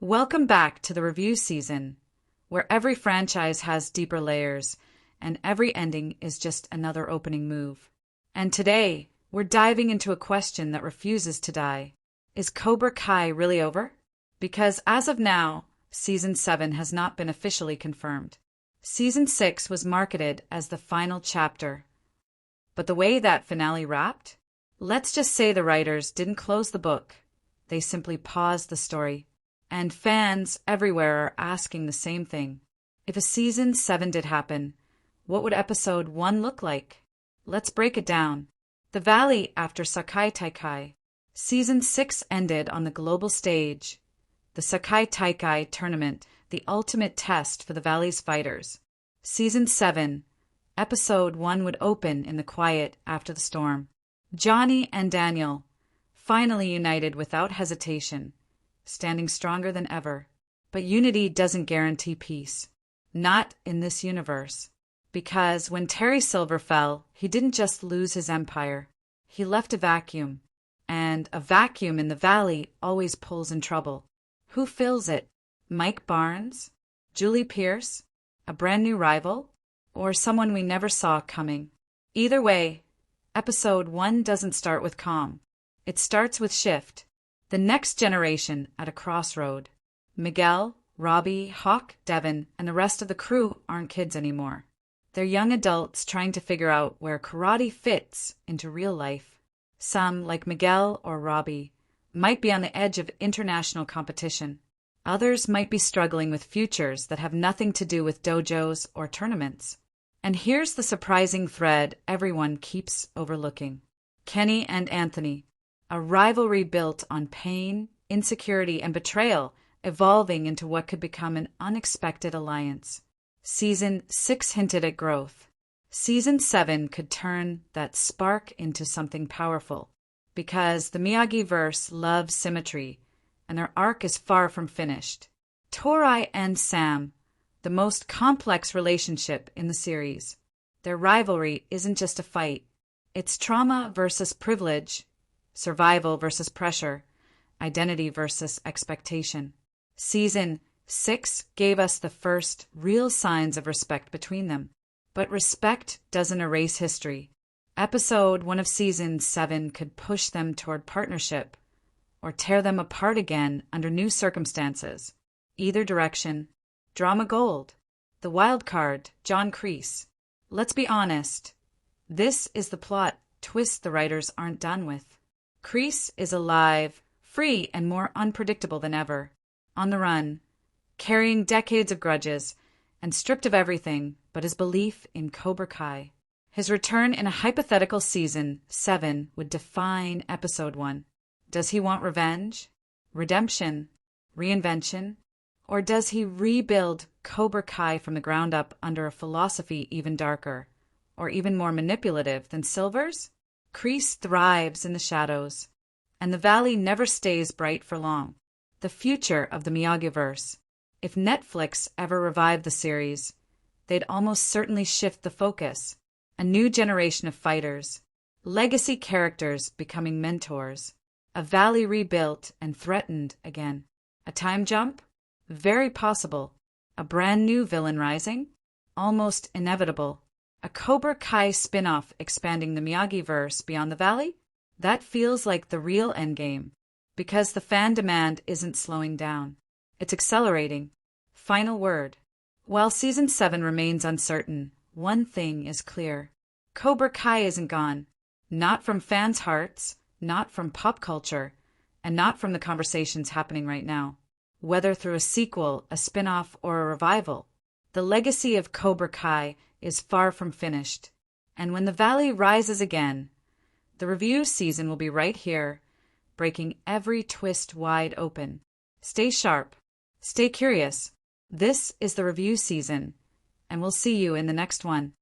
Welcome back to the review season, where every franchise has deeper layers and every ending is just another opening move. And today, we're diving into a question that refuses to die. Is Cobra Kai really over? Because as of now, Season 7 has not been officially confirmed. Season 6 was marketed as the final chapter. But the way that finale wrapped? Let's just say the writers didn't close the book. They simply paused the story. And fans everywhere are asking the same thing. If a Season 7 did happen, what would Episode 1 look like? Let's break it down. The Valley after Sakai Taikai. Season 6 ended on the global stage. The Sakai Taikai tournament, the ultimate test for the Valley's fighters. Season 7, Episode 1 would open in the quiet after the storm. Johnny and Daniel, finally united without hesitation, standing stronger than ever. But unity doesn't guarantee peace. Not in this universe. Because when Terry Silver fell, he didn't just lose his empire. He left a vacuum. And a vacuum in the Valley always pulls in trouble. Who fills it? Mike Barnes? Julie Pierce? A brand new rival? Or someone we never saw coming? Either way, Episode 1 doesn't start with calm. It starts with shift. The next generation at a crossroad. Miguel, Robbie, Hawk, Devin, and the rest of the crew aren't kids anymore. They're young adults trying to figure out where karate fits into real life. Some, like Miguel or Robbie, might be on the edge of international competition. Others might be struggling with futures that have nothing to do with dojos or tournaments. And here's the surprising thread everyone keeps overlooking. Kenny and Anthony, a rivalry built on pain, insecurity, and betrayal, evolving into what could become an unexpected alliance. Season 6 hinted at growth. Season 7 could turn that spark into something powerful. Because the Miyagi-verse loves symmetry, and their arc is far from finished. Torai and Sam, the most complex relationship in the series. Their rivalry isn't just a fight. It's trauma versus privilege, survival versus pressure, identity versus expectation. Season 6 gave us the first real signs of respect between them. But respect doesn't erase history. Episode 1 of Season 7 could push them toward partnership, or tear them apart again under new circumstances. Either direction, drama gold. The wild card, John Kreese. Let's be honest. This is the plot twist the writers aren't done with. Kreese is alive, free, and more unpredictable than ever. On the run, carrying decades of grudges, and stripped of everything but his belief in Cobra Kai. His return in a hypothetical Season 7 would define Episode 1. Does he want revenge, redemption, reinvention? Or does he rebuild Cobra Kai from the ground up under a philosophy even darker, or even more manipulative than Silver's? Kreese thrives in the shadows, and the Valley never stays bright for long. The future of the Miyagi-verse. If Netflix ever revived the series, they'd almost certainly shift the focus. A new generation of fighters, legacy characters becoming mentors, a Valley rebuilt and threatened again. A time jump? Very possible. A brand new villain rising? Almost inevitable. A Cobra Kai spin-off expanding the Miyagi-verse beyond the Valley? That feels like the real endgame, because the fan demand isn't slowing down. It's accelerating. Final word. While Season 7 remains uncertain, one thing is clear. Cobra Kai isn't gone. Not from fans' hearts, not from pop culture, and not from the conversations happening right now. Whether through a sequel, a spin-off, or a revival, the legacy of Cobra Kai is far from finished. And when the Valley rises again, the review season will be right here, breaking every twist wide open. Stay sharp. Stay curious. This is the review season, and we'll see you in the next one.